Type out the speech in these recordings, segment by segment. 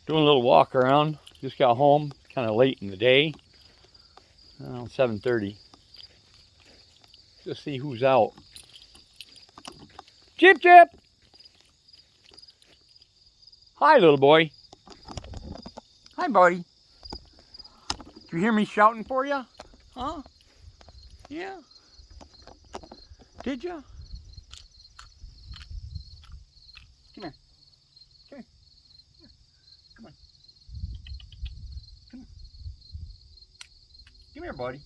Doing a little walk around. Just got home, kind of late in the day. Around 7:30. Just see who's out. Chip Chip! Hi, little boy. Hi, buddy. Did you hear me shouting for you? Huh? Yeah? Did you? Come here. Come here. Come on. Come here. Come here, buddy.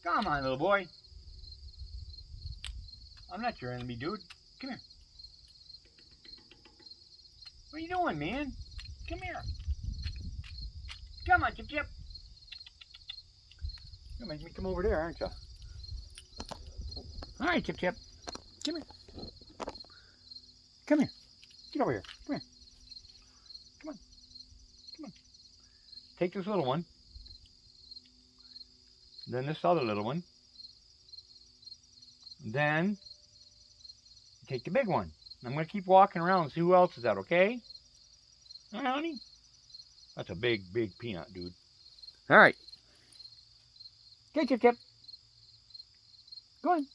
Come on, little boy. I'm not your enemy, dude. Come here. What are you doing, man? Come here. Come on, Chip Chip. You're making me come over there, aren't you? All right, Chip Chip. Come here. Come here. Get over here. Come here. Come on. Come on. Take this little one. Then this other little one. Then take the big one. I'm going to keep walking around and see who else is out, okay? All right, honey? That's a big, big peanut, dude. All right. Okay, Chip Chip. Go on.